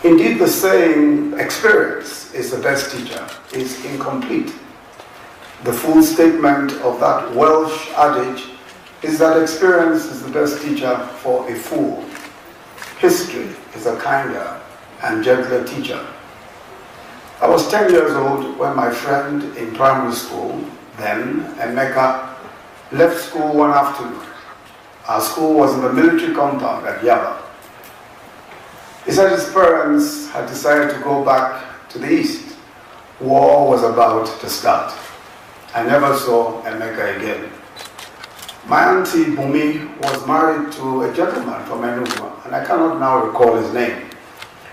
Indeed, the saying, experience is the best teacher, is incomplete. The full statement of that Welsh adage is that experience is the best teacher for a fool. History is a kinder and gentler teacher. I was 10 years old when my friend in primary school, then Emeka, left school one afternoon. Our school was in the military compound at Yaba. He said his parents had decided to go back to the east. War was about to start. I never saw Emeka again. My auntie Bumi was married to a gentleman from Enugu, and I cannot now recall his name.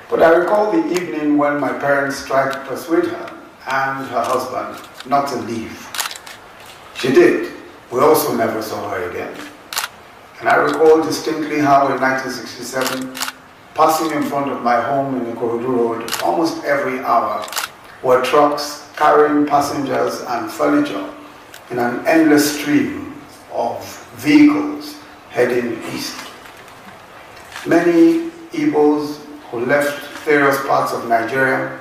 But I recall the evening when my parents tried to persuade her and her husband not to leave. She did. We also never saw her again. And I recall distinctly how in 1967, passing in front of my home in Ikorodu Road almost every hour were trucks carrying passengers and furniture in an endless stream of vehicles heading east. Many Igbos who left various parts of Nigeria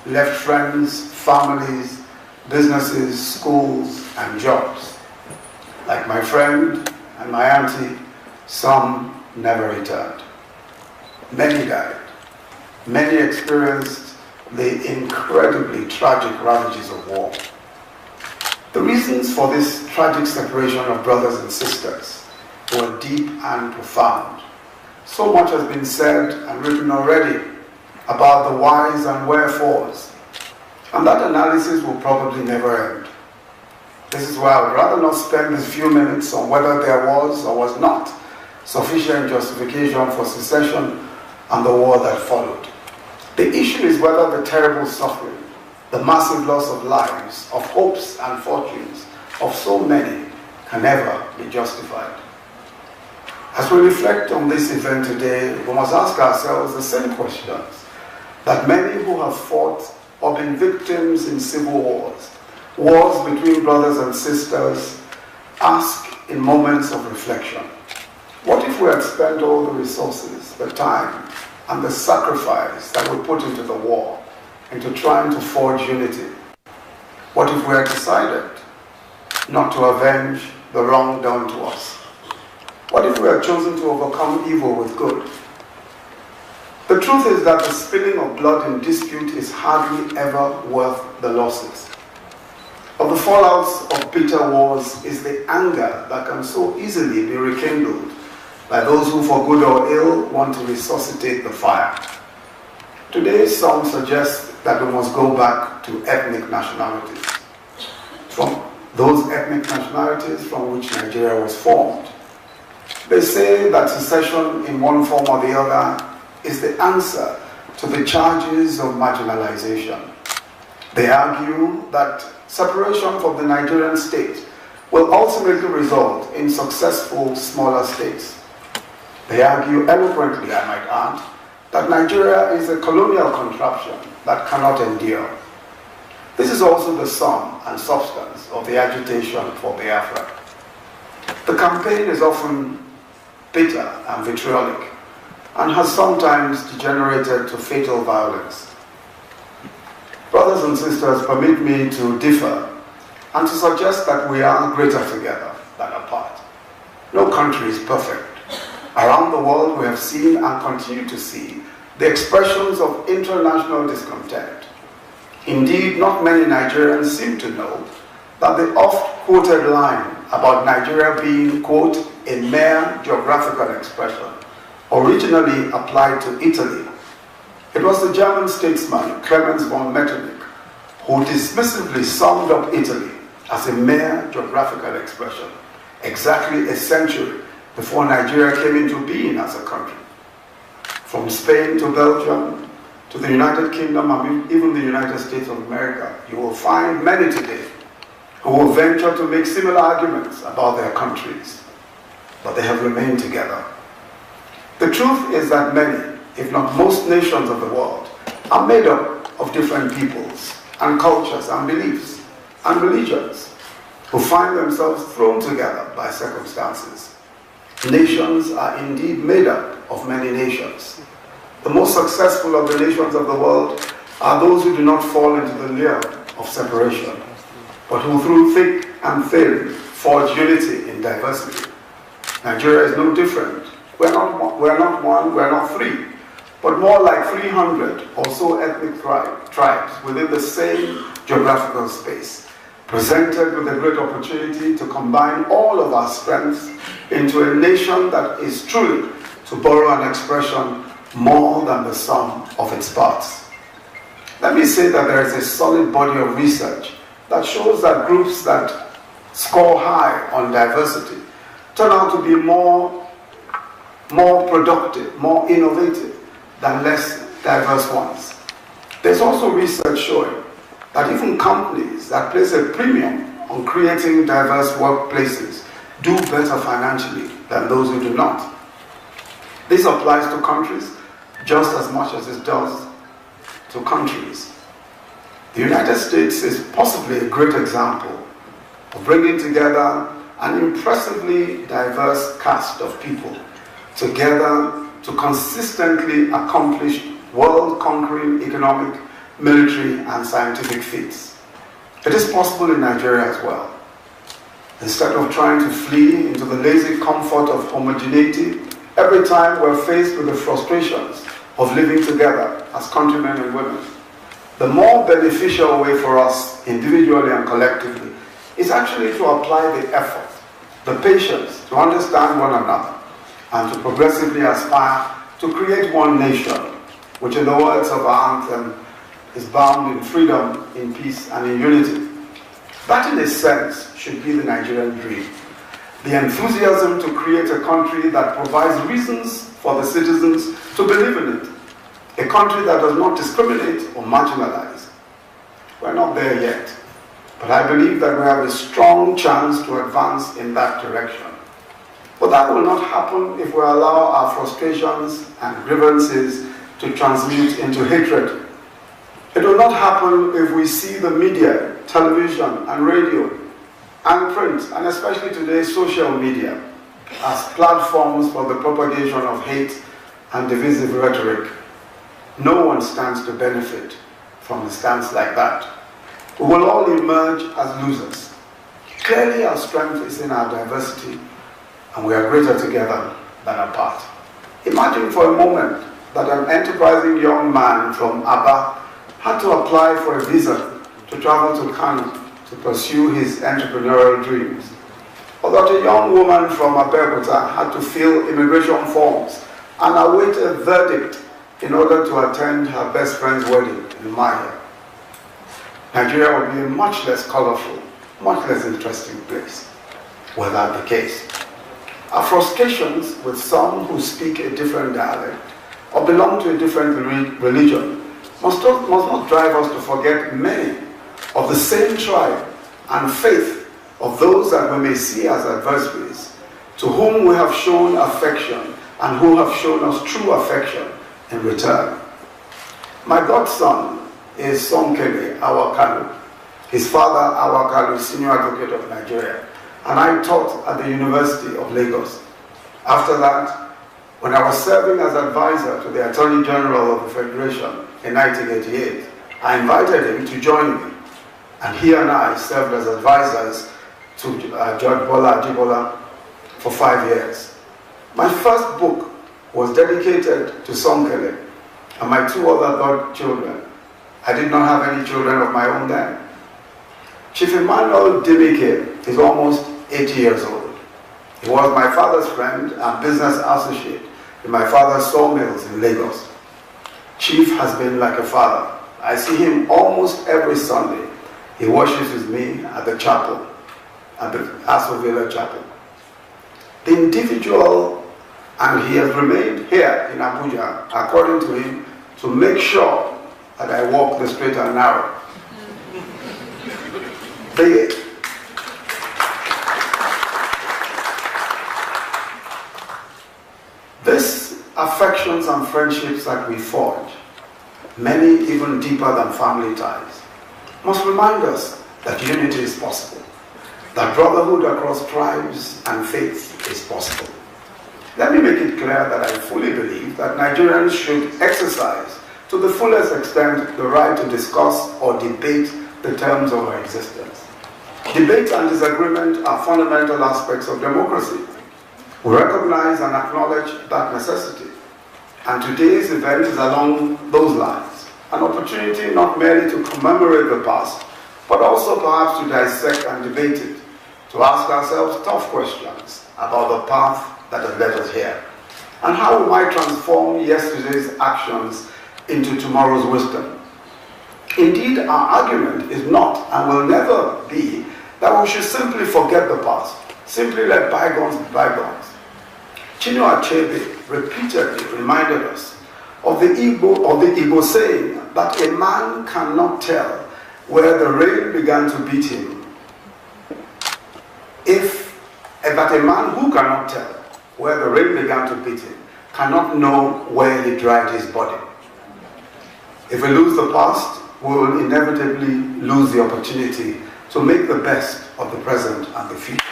left friends, families, businesses, schools, and jobs. Like my friend and my auntie, some never returned. Many died. Many experienced the incredibly tragic ravages of war. The reasons for this tragic separation of brothers and sisters were deep and profound. So much has been said and written already about the whys and wherefores, and that analysis will probably never end. This is why I would rather not spend these few minutes on whether there was or was not sufficient justification for secession and the war that followed. The issue is whether the terrible suffering, the massive loss of lives, of hopes and fortunes of so many can ever be justified. As we reflect on this event today, we must ask ourselves the same questions that many who have fought or been victims in civil wars, wars between brothers and sisters, ask in moments of reflection. What if we had spent all the resources, the time, and the sacrifice that we put into the war, into trying to forge unity? What if we had decided not to avenge the wrong done to us? What if we had chosen to overcome evil with good? The truth is that the spilling of blood in dispute is hardly ever worth the losses. Of the fallouts of bitter wars is the anger that can so easily be rekindled by those who, for good or ill, want to resuscitate the fire. Today, some suggest that we must go back to ethnic nationalities, from those ethnic nationalities from which Nigeria was formed. They say that secession in one form or the other is the answer to the charges of marginalization. They argue that separation from the Nigerian state will ultimately result in successful smaller states. They argue eloquently, I might add, that Nigeria is a colonial contraption that cannot endure. This is also the sum and substance of the agitation for Biafra. The campaign is often bitter and vitriolic, and has sometimes degenerated to fatal violence. Brothers and sisters, permit me to differ and to suggest that we are greater together than apart. No country is perfect. Around the world, we have seen and continue to see the expressions of international discontent. Indeed, not many Nigerians seem to know that the oft-quoted line about Nigeria being, quote, a mere geographical expression, originally applied to Italy. It was the German statesman Clemens von Metternich who dismissively summed up Italy as a mere geographical expression, exactly a century before Nigeria came into being as a country. From Spain to Belgium to the United Kingdom and even the United States of America, you will find many today who will venture to make similar arguments about their countries, but they have remained together. The truth is that many, if not most nations of the world, are made up of different peoples and cultures and beliefs and religions who find themselves thrown together by circumstances. Nations are indeed made up of many nations. The most successful of the nations of the world are those who do not fall into the lure of separation, but who through thick and thin forge unity in diversity. Nigeria is no different. We're not one, we're not three, but more like 300 or so ethnic tribes within the same geographical space, presented with a great opportunity to combine all of our strengths into a nation that is truly, to borrow an expression, more than the sum of its parts. Let me say that there is a solid body of research that shows that groups that score high on diversity turn out to be more productive, more innovative than less diverse ones. There's also research showing that even companies that place a premium on creating diverse workplaces do better financially than those who do not. This applies to countries just as much as it does to countries. The United States is possibly a great example of bringing together an impressively diverse cast of people together to consistently accomplish world-conquering economic, military, and scientific feats. It is possible in Nigeria as well. Instead of trying to flee into the lazy comfort of homogeneity, every time we're faced with the frustrations of living together as countrymen and women, the more beneficial way for us, individually and collectively, is actually to apply the effort, the patience, to understand one another, and to progressively aspire to create one nation, which in the words of our anthem, is bound in freedom, in peace, and in unity. That, in a sense, should be the Nigerian dream. The enthusiasm to create a country that provides reasons for the citizens to believe in it. A country that does not discriminate or marginalize. We're not there yet, but I believe that we have a strong chance to advance in that direction. But that will not happen if we allow our frustrations and grievances to transmute into hatred. It will not happen if we see the media, television and radio, and print, and especially today social media, as platforms for the propagation of hate and divisive rhetoric. No one stands to benefit from a stance like that. We will all emerge as losers. Clearly our strength is in our diversity, and we are greater together than apart. Imagine for a moment that an enterprising young man from Aba had to apply for a visa to travel to Kano to pursue his entrepreneurial dreams, or that a young woman from Abeokuta had to fill immigration forms and await a verdict in order to attend her best friend's wedding in Maya. Nigeria would be a much less colorful, much less interesting place were that the case. Our frustrations with some who speak a different dialect or belong to a different religion must not drive us to forget many of the same tribe and faith of those that we may see as adversaries, to whom we have shown affection and who have shown us true affection in return. My godson is Sonkele Awakalu, his father Awakalu, senior advocate of Nigeria, and I taught at the University of Lagos. After that, when I was serving as advisor to the Attorney General of the Federation in 1988, I invited him to join me, and he and I served as advisors to Judge Bola Ajibola for 5 years. My first book was dedicated to Sonkele and my 2 other godchildren. I did not have any children of my own then. Chief Emmanuel Dimike is almost 80 years old. He was my father's friend and business associate in my father's sawmills in Lagos. Chief has been like a father. I see him almost every Sunday. He worships with me at the chapel, at the Aso Villa Chapel. The individual, and he has remained here in Abuja, according to him, to make sure that I walk the straight and narrow. These affections and friendships that we forge, many even deeper than family ties, must remind us that unity is possible, that brotherhood across tribes and faiths is possible. Let me make it clear that I fully believe that Nigerians should exercise to the fullest extent the right to discuss or debate the terms of our existence. Debate and disagreement are fundamental aspects of democracy. We recognize and acknowledge that necessity. And today's event is along those lines, an opportunity not merely to commemorate the past, but also perhaps to dissect and debate it, to ask ourselves tough questions about the path that has led us here, and how we might transform yesterday's actions into tomorrow's wisdom. Indeed, our argument is not and will never be that we should simply forget the past, simply let bygones be bygones. Chinua Achebe repeatedly reminded us of the Igbo saying that a man cannot tell where the rain began to beat him, that a man who cannot tell where the rain began to beat him cannot know where he dried his body. If we lose the past, we will inevitably lose the opportunity to make the best of the present and the future.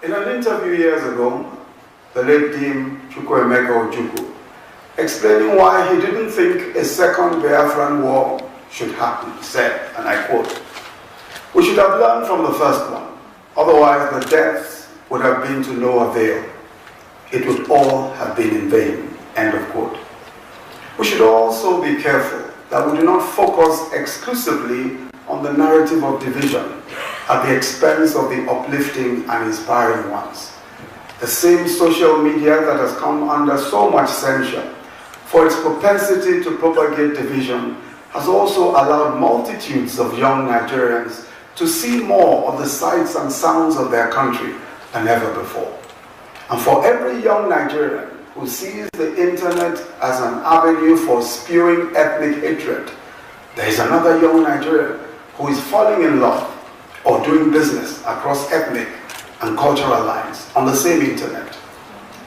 In an interview years ago, the late Dean Chukwuemeka Ojukwu, explaining why he didn't think a second Biafran war should happen, said, and I quote, "We should have learned from the first one, otherwise the deaths would have been to no avail. It would all have been in vain," end of quote. We should also be careful that we do not focus exclusively on the narrative of division at the expense of the uplifting and inspiring ones. The same social media that has come under so much censure for its propensity to propagate division has also allowed multitudes of young Nigerians to see more of the sights and sounds of their country than ever before. And for every young Nigerian who sees the internet as an avenue for spewing ethnic hatred, there is another young Nigerian who is falling in love or doing business across ethnic and cultural lines on the same internet.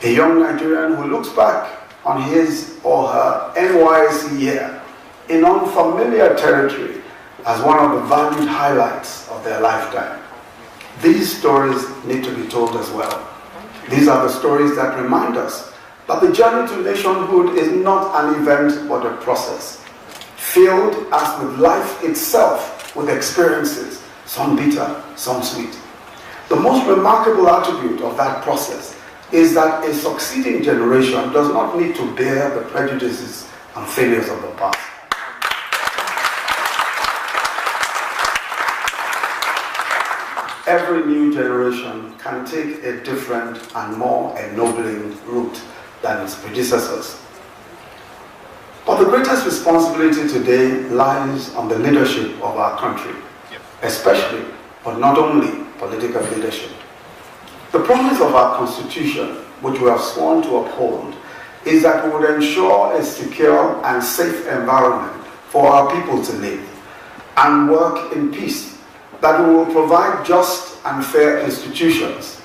A young Nigerian who looks back on his or her NYSC year in unfamiliar territory as one of the valued highlights of their lifetime. These stories need to be told as well. These are the stories that remind us that the journey to nationhood is not an event but a process, filled as with life itself with experiences, some bitter, some sweet. The most remarkable attribute of that process is that a succeeding generation does not need to bear the prejudices and failures of the past. Every new generation can take a different and more ennobling route than its predecessors. But the greatest responsibility today lies on the leadership of our country, especially, but not only, political leadership. The promise of our Constitution, which we have sworn to uphold, is that we would ensure a secure and safe environment for our people to live and work in peace, that we will provide just and fair institutions,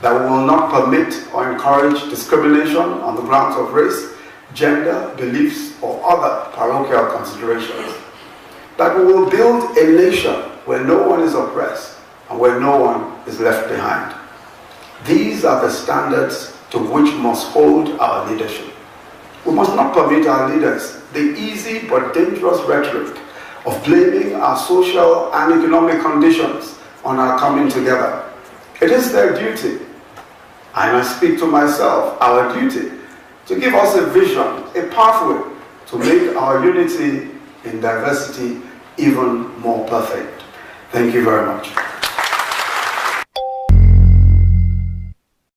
that we will not permit or encourage discrimination on the grounds of race, gender, beliefs, or other parochial considerations, that we will build a nation where no one is oppressed and where no one is left behind. These are the standards to which must hold our leadership. We must not permit our leaders the easy but dangerous rhetoric of blaming our social and economic conditions on our coming together. It is their duty, and I speak to myself, our duty, to give us a vision, a pathway to make our unity in diversity even more perfect. Thank you very much.